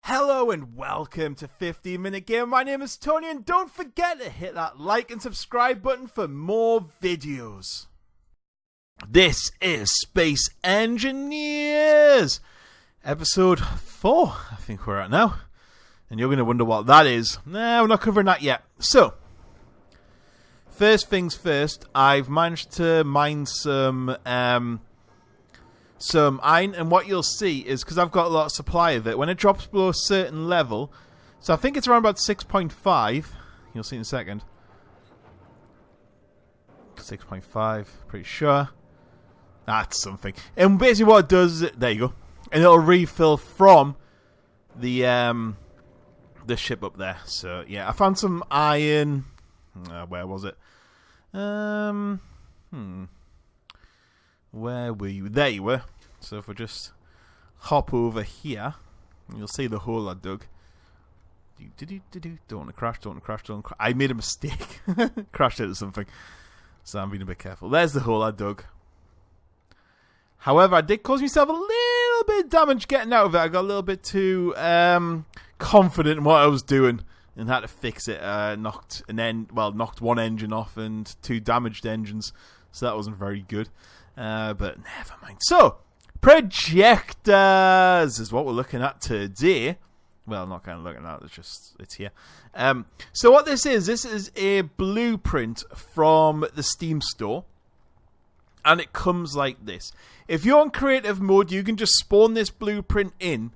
Hello and welcome to 15-Minute Game. My name is Tony and don't forget to hit that like and subscribe button for more videos. This is Space Engineers, episode 4, I think we're at now. And you're going to wonder what that is. Nah, we're not covering that yet. So, first things first, I've managed to mine some iron, and what you'll see is, because I've got a lot of supply of it, when it drops below a certain level, so I think it's around about 6.5, you'll see in a second, 6.5, pretty sure, that's something, and basically what it does is, there you go, and it'll refill from the ship up there. So yeah, I found some iron, where was it, where were you? There you were. So if we just hop over here, you'll see the hole I dug. Don't want to crash, don't want to crash, don't want to crash. I made a mistake. Crashed into something. So I'm being a bit careful. There's the hole I dug. However, I did cause myself a little bit of damage getting out of it. I got a little bit too confident in what I was doing and had to fix it. Knocked one engine off and 2 damaged engines. So that wasn't very good. But never mind. So, projectors is what we're looking at today. Well, not kind of looking at it, it's here. So what this is a blueprint from the Steam store. And it comes like this. If you're on creative mode, you can just spawn this blueprint in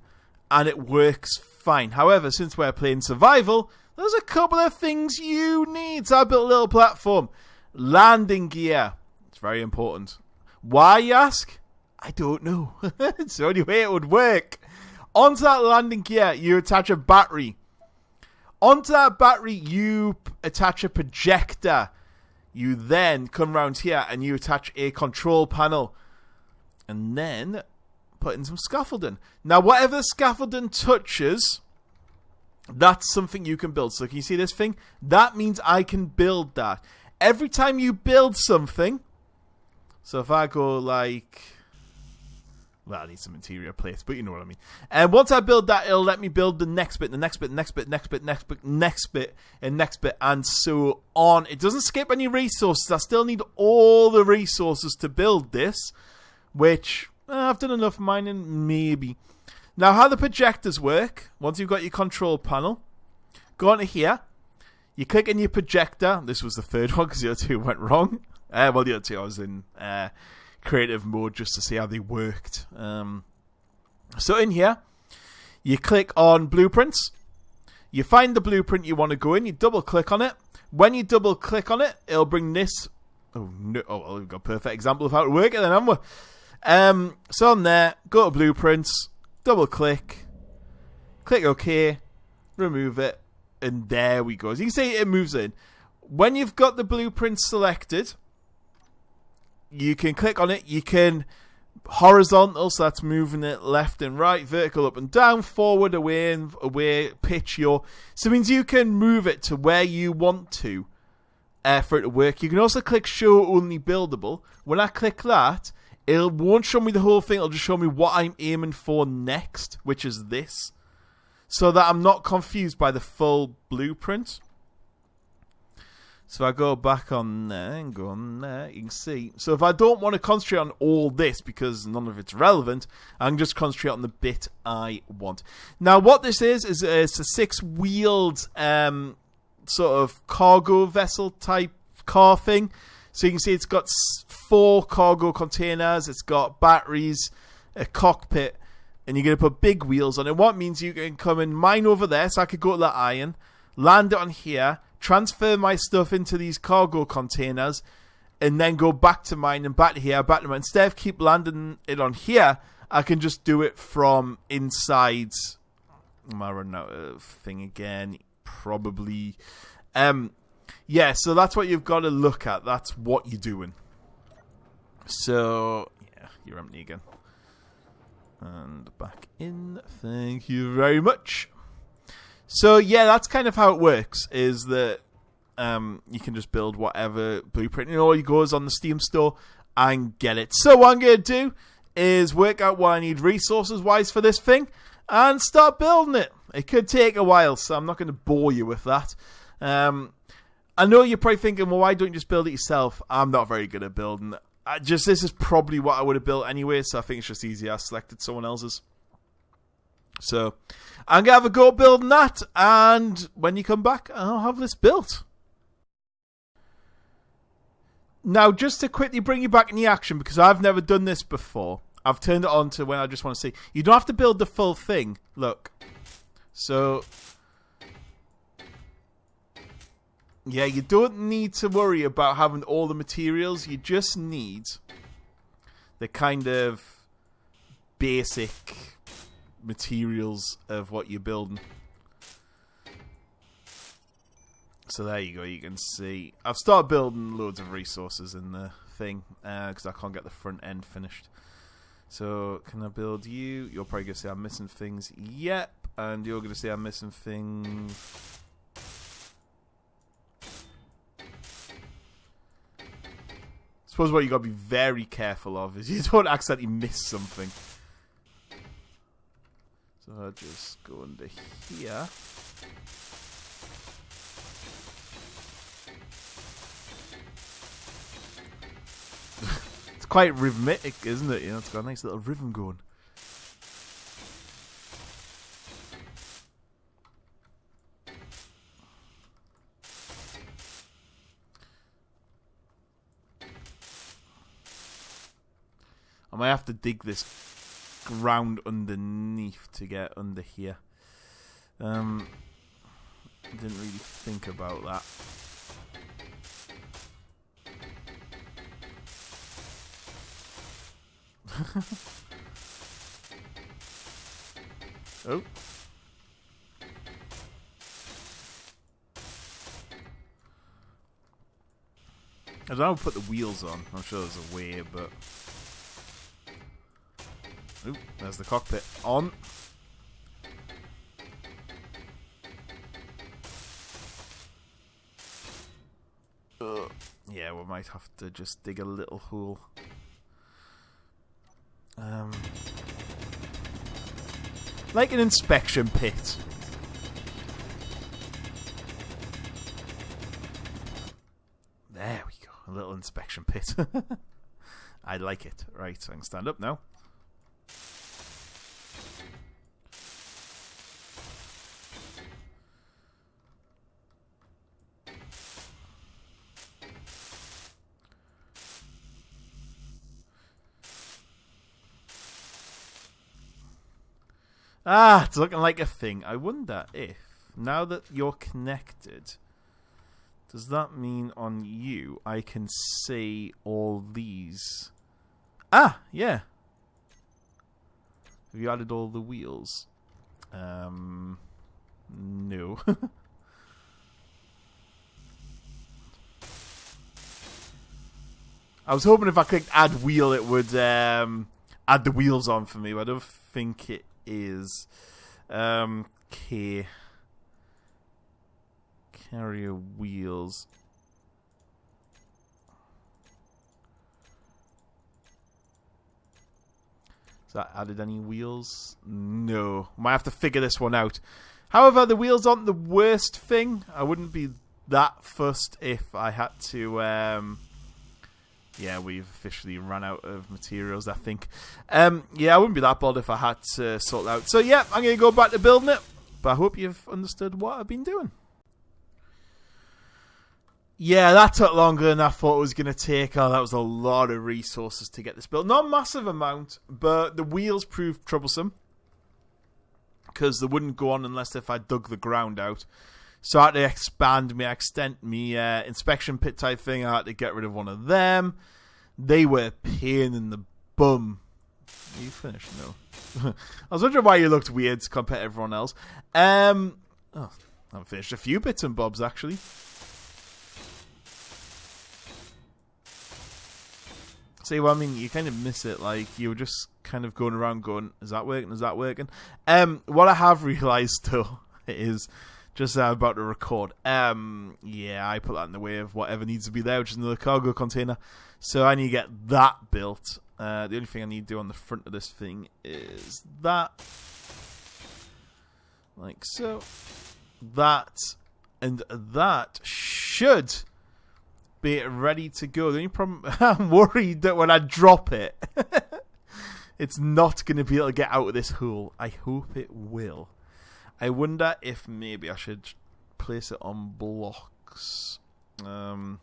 and it works fine. However, since we're playing survival, there's a couple of things you need. So I built a little platform. Landing gear. It's very important. Why, you ask? I don't know. It's the only way it would work. Onto that landing gear, you attach a battery. Onto that battery, you attach a projector. You then come around here and you attach a control panel. And then put in some scaffolding. Now, whatever the scaffolding touches, that's something you can build. So can you see this thing? That means I can build that. Every time you build something, so if I go like, well, I need some interior plates, but you know what I mean. And once I build that, it'll let me build the next bit, the next bit, next bit, next bit, next bit, next bit, and next bit, and so on. It doesn't skip any resources. I still need all the resources to build this, which I've done enough mining, maybe. Now, how the projectors work, once you've got your control panel, go onto here. You click on your projector. This was the third one because the other 2 went wrong. The other 2 I was in creative mode just to see how they worked. So in here, you click on blueprints. You find the blueprint you want to go in. You double click on it. When you double click on it, it'll bring this. Oh no! Oh, well, we've got a perfect example of how to work it then, haven't we? So on there, go to blueprints, double click OK, remove it. And there we go. As you can see, it moves in. When you've got the blueprint selected, you can click on it. You can horizontal, so that's moving it left and right, vertical up and down, forward, away and away, pitch your. So it means you can move it to where you want to for it to work. You can also click show only buildable. When I click that, it won't show me the whole thing. It'll just show me what I'm aiming for next, which is this. So that I'm not confused by the full blueprint. So I go back on there and go on there. You can see. So if I don't want to concentrate on all this because none of it's relevant, I can just concentrate on the bit I want. Now what this is it's a 6-wheeled sort of cargo vessel type car thing. So you can see it's got 4 cargo containers. It's got batteries, a cockpit. And you're going to put big wheels on it. What means you can come and mine over there. So I could go to that iron, land it on here, transfer my stuff into these cargo containers, and then go back to mine and back to here, back to mine. Instead of keep landing it on here, I can just do it from inside. Am I running out of thing again? Probably. Yeah, so that's what you've got to look at. That's what you're doing. So, yeah, you're empty again. And back in. Thank you very much. So yeah, that's kind of how it works. Is that you can just build whatever blueprint. All you go is on the Steam store and get it. So what I'm going to do is work out what I need resources wise for this thing and start building it. It could take a while, so I'm not going to bore you with that. I know you're probably thinking, well, why don't you just build it yourself? I'm not very good at building. This is probably what I would have built anyway, so I think it's just easier I selected someone else's. So, I'm going to have a go at building that, and when you come back, I'll have this built. Now, just to quickly bring you back in the action, because I've never done this before, I've turned it on to when I just want to see. You don't have to build the full thing. Look. So, yeah, you don't need to worry about having all the materials. You just need the kind of basic materials of what you're building. So there you go, you can see I've started building loads of resources in the thing because I can't get the front end finished. So can I build you? You're probably going to say I'm missing things. Yep. And you're going to say I'm missing things. I suppose what you got to be very careful of is you don't accidentally miss something. So I'll just go under here. It's quite rhythmic, isn't it? You know, it's got a nice little rhythm going. I might have to dig this ground underneath to get under here. Didn't really think about that. Oh. I don't know how to put the wheels on. I'm sure there's a way, but... Oop, there's the cockpit on. Yeah, we might have to just dig a little hole. Like an inspection pit. There we go. A little inspection pit. I like it. Right, so I can stand up now. Ah, it's looking like a thing. I wonder if, now that you're connected, does that mean on you I can see all these? Ah, yeah. Have you added all the wheels? No. I was hoping if I clicked add wheel it would add the wheels on for me, but I don't think it is. Okay. Carrier wheels. Has that added any wheels? No. Might have to figure this one out. However, the wheels aren't the worst thing. I wouldn't be that fussed if I had to... Yeah, we've officially run out of materials, I think. Yeah, I wouldn't be that bothered if I had to sort it out. So, yeah, I'm going to go back to building it. But I hope you've understood what I've been doing. Yeah, that took longer than I thought it was going to take. Oh, that was a lot of resources to get this built. Not a massive amount, but the wheels proved troublesome. Because they wouldn't go on unless if I dug the ground out. So I had to extend me inspection pit type thing. I had to get rid of one of them. They were a pain in the bum. Are you finished? No. I was wondering why you looked weird compared to everyone else. Oh, I've finished a few bits and bobs actually. See, well, I mean, you kind of miss it. Like, you were just kind of going around going, is that working? Is that working? What I have realised, though, is... Just about to record. Yeah, I put that in the way of whatever needs to be there, which is another cargo container. So I need to get that built. The only thing I need to do on the front of this thing is that. Like so. That and that should be ready to go. The only problem, I'm worried that when I drop it, it's not going to be able to get out of this hole. I hope it will. I wonder if maybe I should place it on blocks. Kind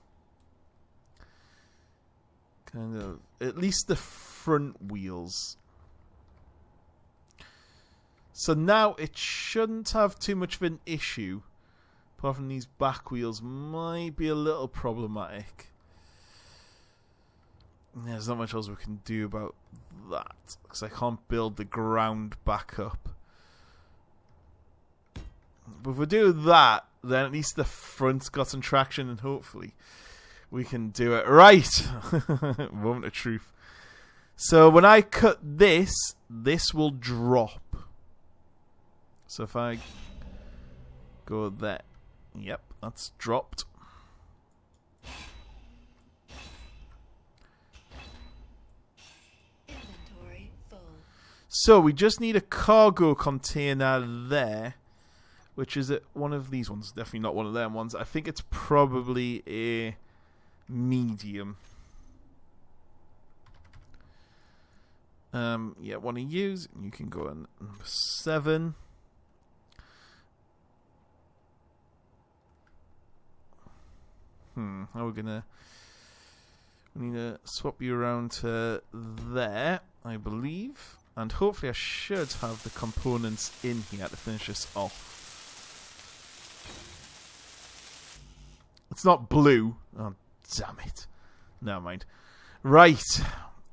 of, at least the front wheels. So now it shouldn't have too much of an issue. Apart from these back wheels might be a little problematic. There's not much else we can do about that. Because I can't build the ground back up. But if we do that, then at least the front's got some traction and hopefully we can do it. Right! Moment of truth. So when I cut this, this will drop. So if I go there. Yep, that's dropped. Inventory full. So we just need a cargo container there, which is one of these ones. Definitely not one of them ones. I think it's probably a medium. Yeah, one of yous. You can go on number 7. How are we gonna? We need to swap you around to there, I believe, and hopefully I should have the components in here to finish this off. It's not blue. Oh, damn it! Never mind. Right.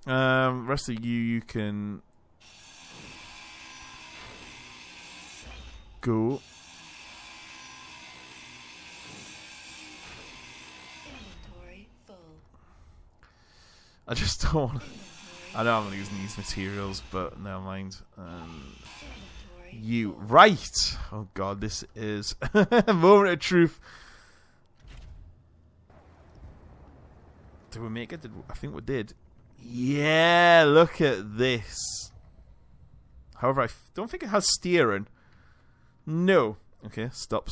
Rest of you can go. I just don't want to... I know I'm using these materials, but never mind. You... Right! Oh god, this is a moment of truth. Did we make it? I think we did. Yeah, look at this. However, I don't think it has steering. No. Okay, stop.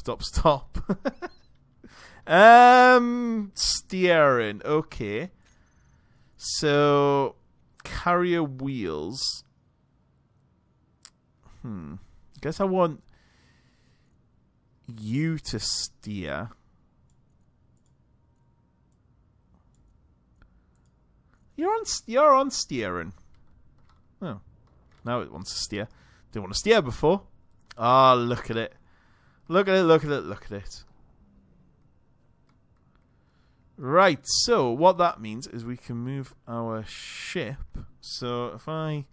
Steering. Okay. So, carrier wheels. Guess I want you to steer. You're on steering. Oh, now it wants to steer. Didn't want to steer before. Ah, look at it. Look at it. Right, so what that means is we can move our ship. So if I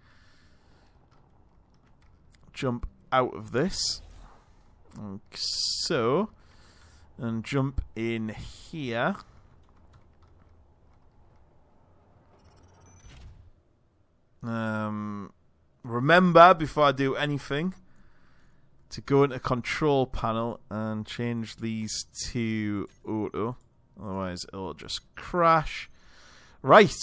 jump out of this, like so, and jump in here. Remember, before I do anything, to go into control panel and change these to auto. Otherwise, it'll just crash. Right.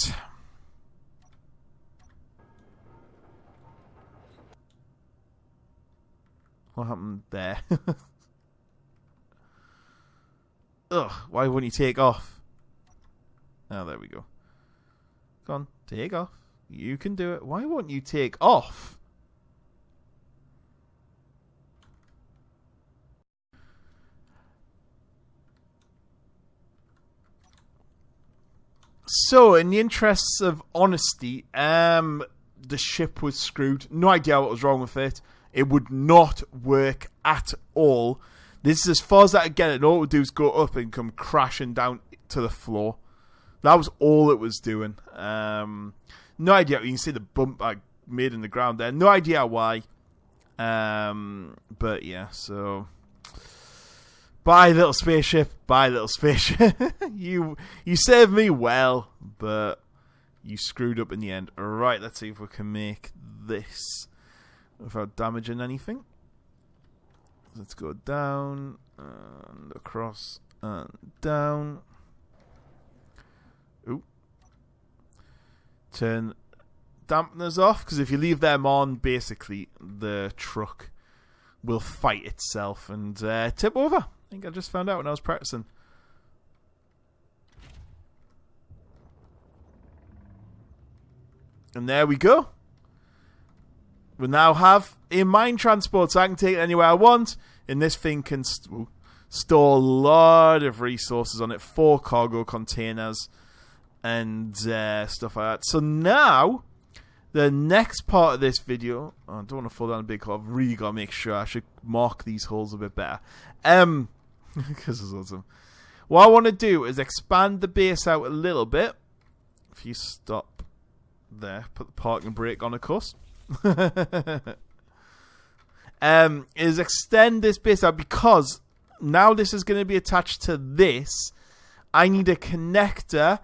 What happened there? Ugh, why wouldn't you take off? Oh, there we go. Go on, take off. You can do it. Why won't you take off? So, in the interests of honesty, the ship was screwed. No idea what was wrong with it. It would not work at all. This is as far as I could get it. All it would do is go up and come crashing down to the floor. That was all it was doing. No idea. You can see the bump I made in the ground there. No idea why. But yeah, so... Bye, little spaceship. Bye, little spaceship. You saved me well, but you screwed up in the end. Alright, let's see if we can make this without damaging anything. Let's go down, and across, and down. Ooh. Turn dampeners off, because if you leave them on, basically, the truck will fight itself and tip over. I think I just found out when I was practicing. And there we go. We now have a mine transport, so I can take it anywhere I want. And this thing can store a lot of resources on it. 4 cargo containers and stuff like that. So now, the next part of this video... Oh, I don't want to fall down a big hole. I've really got to make sure. I should mark these holes a bit better. Because it's awesome. What I want to do is expand the base out a little bit. If you stop there, put the parking brake on, of course. Is extend this base out, because now this is going to be attached to this. I need a connector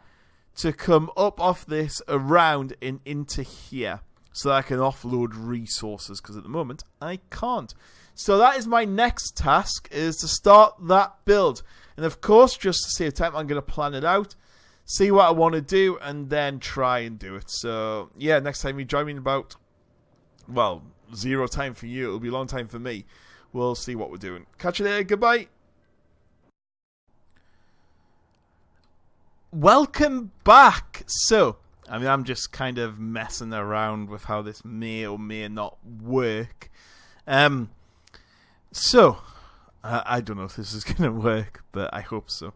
to come up off this, around and into here, so that I can offload resources, because at the moment I can't. So that is my next task, is to start that build. And of course, just to save time, I'm going to plan it out, see what I want to do, and then try and do it. So yeah, next time you join me in about, well, 0 time for you, it'll be a long time for me. We'll see what we're doing. Catch you later, goodbye. Welcome back. So, I mean, I'm just kind of messing around with how this may or may not work. So, I don't know if this is going to work, but I hope so.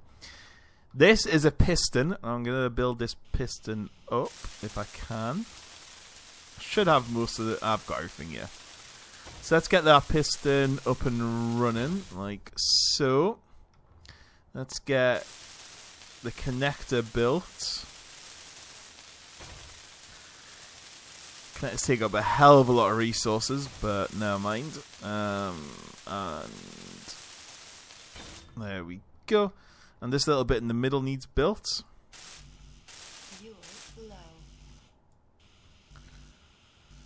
This is a piston. I'm going to build this piston up if I can. Should have most of it. I've got everything here. So let's get that piston up and running, like so. Let's get the connector built. Connectors take up a hell of a lot of resources, but never mind. And there we go. And this little bit in the middle needs built.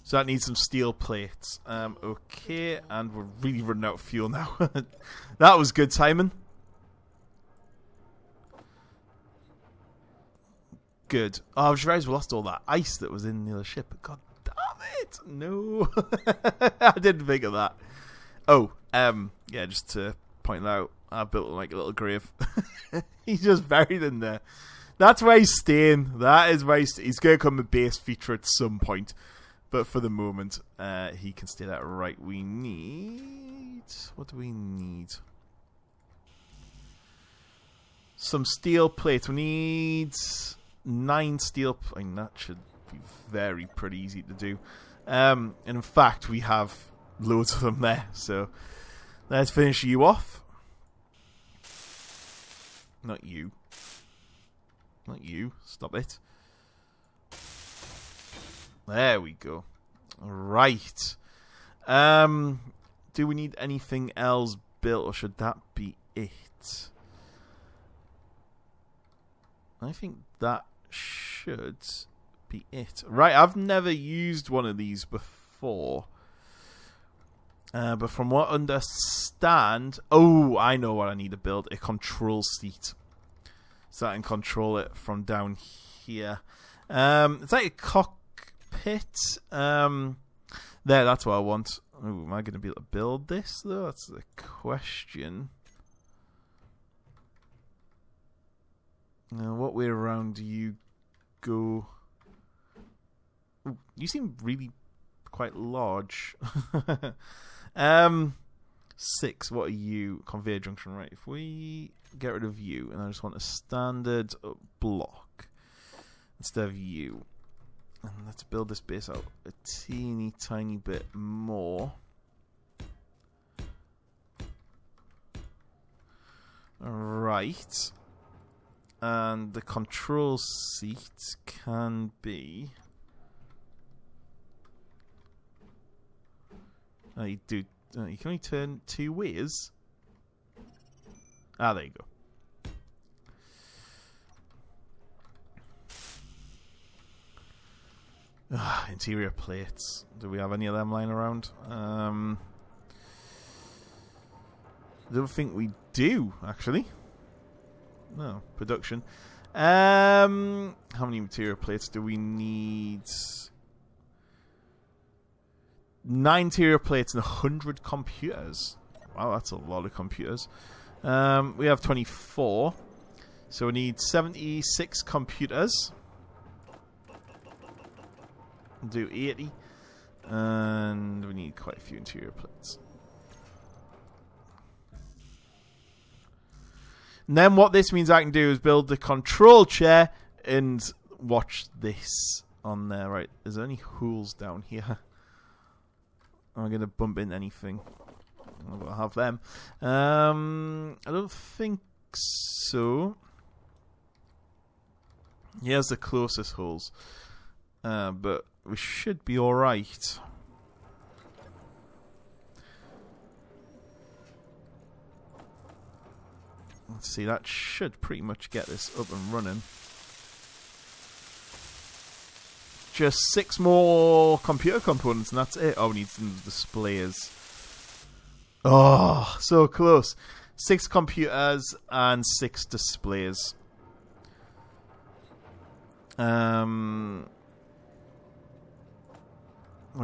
So that needs some steel plates. Okay, and we're really running out of fuel now. That was good, Simon. Good. Oh, I just realised we lost all that ice that was in the other ship. God damn it! No. I didn't think of that. Oh, yeah, just to point out, I built like a little grave. He's just buried in there. That's where he's staying. That is where he's going to become a base feature at some point. But for the moment, he can stay there. Right, we need... What do we need? Some steel plates. We need 9 steel... I mean, that should be pretty easy to do. And in fact, we have loads of them there. So, let's finish you off. Not you. Not you. Stop it. There we go. Right. Do we need anything else built, or should that be it? I think that should be it. Right, I've never used one of these before. But from what I understand... Oh, I know what I need to build. A control seat. So I can control it from down here. It's like a cockpit. There, that's what I want. Ooh, am I going to be able to build this, though? That's the question. Now, what way around do you go? Ooh, you seem really quite large. 6, what are you? Conveyor junction, right. If we get rid of you, and I just want a standard block instead of you. And let's build this base out a teeny tiny bit more. Right. And the control seat can be... Oh, you do... you can only turn 2 ways. Ah, there you go. Interior plates. Do we have any of them lying around? I don't think we do, actually. No, production. How many material plates do we need? 9 interior plates and 100 computers. Wow, that's a lot of computers. We have 24. So we need 76 computers. We'll do 80. And we need quite a few interior plates. And then what this means I can do is build the control chair and watch this on there. Right, is there any holes down here? Am I going to bump into anything? I'll have them. I don't think so. Here's the closest holes. But we should be alright. Let's see, that should pretty much get this up and running. Just 6 more computer components and that's it. Oh, we need some displays. Oh, so close. 6 computers and 6 displays. We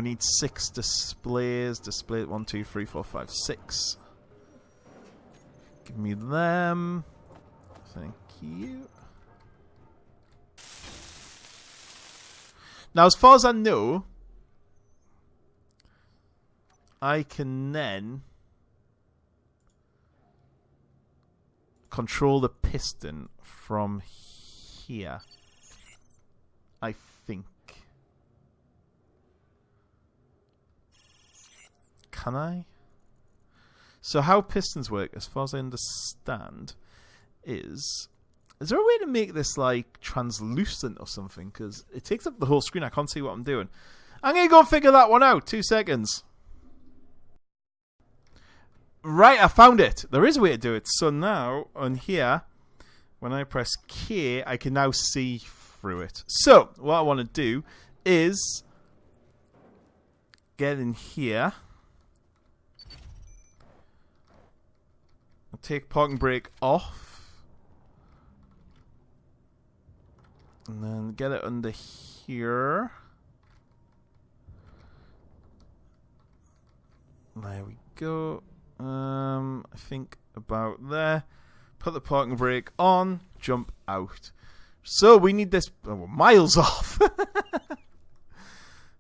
need 6 displays. Display 1, 2, 3, 4, 5, 6. Give me them. Thank you. Now, as far as I know, I can then control the piston from here. I think. Can I? So how pistons work, as far as I understand, is there a way to make this like translucent or something? Because it takes up the whole screen. I can't see what I'm doing. I'm going to go figure that one out. 2 seconds. Right, I found it. There is a way to do it. So now, on here, when I press K, I can now see through it. So, what I want to do is get in here. I'll take parking brake off. And then get it under here. There we go. I think about there. Put the parking brake on. Jump out. So we need this. Oh, we're miles off.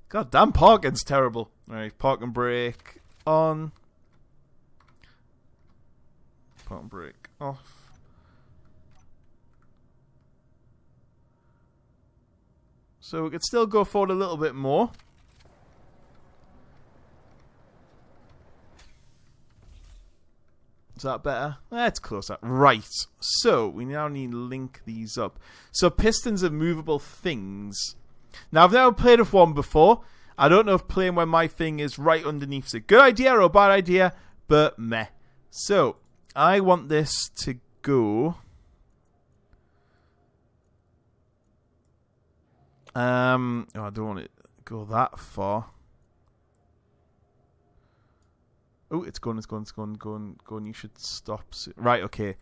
God damn, parking's terrible. Alright, parking brake on. Parking brake off. So we could still go forward a little bit more. Is that better? That's closer. Right. So, we now need to link these up. So, pistons are movable things. Now, I've never played with one before. I don't know if playing when my thing is right underneath is a good idea or a bad idea, but meh. So, I want this to go... I don't want it to go that far. Oh, it's going. You should stop soon. Right, okay.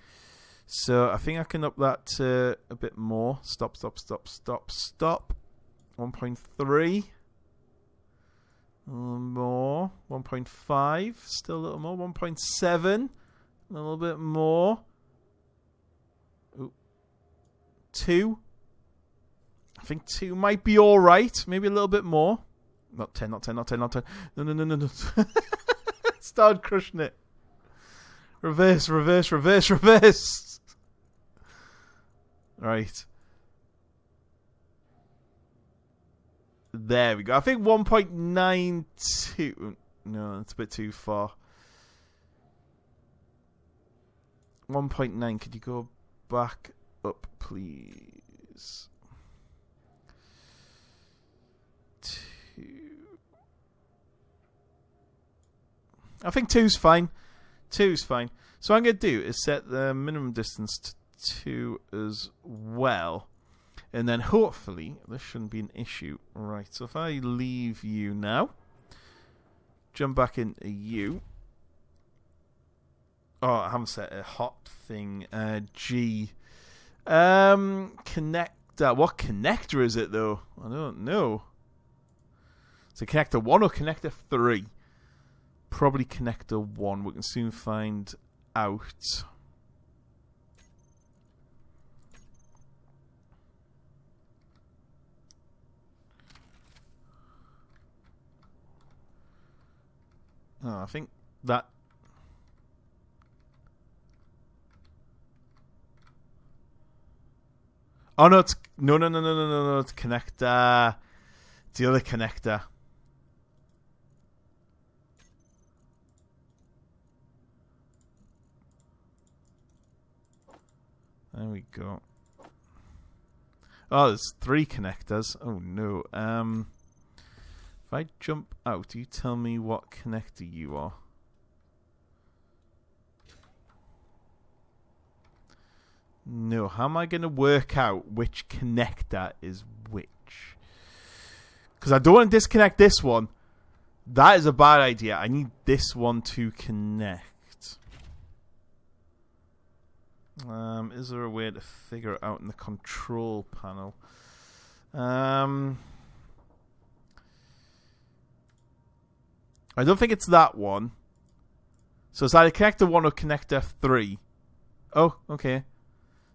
So, I think I can up that to a bit more. Stop. 1.3. A little more. 1.5. Still a little more. 1.7. A little bit more. Ooh. 2. I think 2 might be alright. Maybe a little bit more. Not 10. No. Start crushing it. Reverse. Right. There we go. I think 1.92. No, that's a bit too far. 1.9. Could you go back up, please? 2. I think 2's fine. 2's fine. So what I'm going to do is set the minimum distance to 2 as well. And then hopefully, this shouldn't be an issue. Right, so if I leave you now, jump back into you. Oh, I haven't set a hot thing. G. Connector. What connector is it, though? I don't know. So connector 1 or connector 3? Probably connector 1. We can soon find out. Oh, I think that... Oh, no, it's... No, it's connector... It's the other connector. There we go. Oh, there's 3 connectors. Oh, no. If I jump out, you tell me what connector you are. No, how am I going to work out which connector is which? Because I don't want to disconnect this one. That is a bad idea. I need this one to connect. Is there a way to figure it out in the control panel? I don't think it's that one. So it's either connector 1 or connector 3. Oh, okay.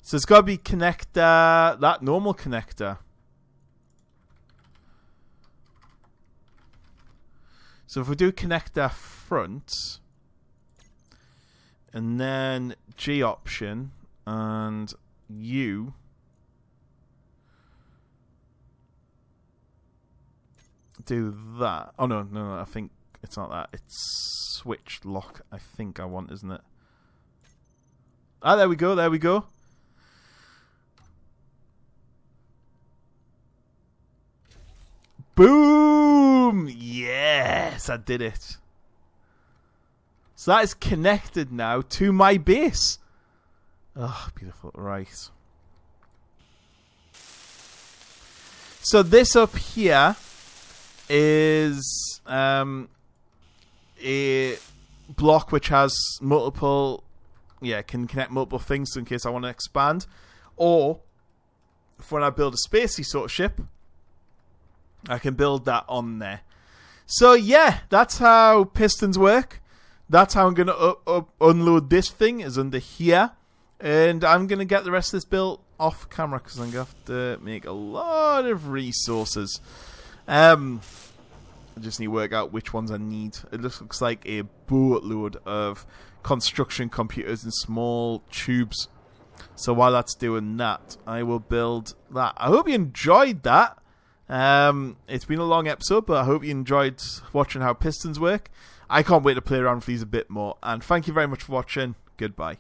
So it's got to be connector... That normal connector. So if we do connector front... And then G option and U. Do that. Oh, no, I think it's not that. It's switch lock, I think I want, isn't it? Ah, there we go. Boom! Yes, I did it. So that is connected now to my base. Oh, beautiful. Right. So this up here is a block which has multiple... Yeah, can connect multiple things in case I want to expand. Or, if when I build a spacey sort of ship, I can build that on there. So yeah, that's how pistons work. That's how I'm going to unload this thing, is under here. And I'm going to get the rest of this built off camera because I'm going to have to make a lot of resources. I just need to work out which ones I need. It looks like a boatload of construction computers and small tubes. So while that's doing that, I will build that. I hope you enjoyed that. It's been a long episode, but I hope you enjoyed watching how pistons work. I can't wait to play around with these a bit more. And thank you very much for watching. Goodbye.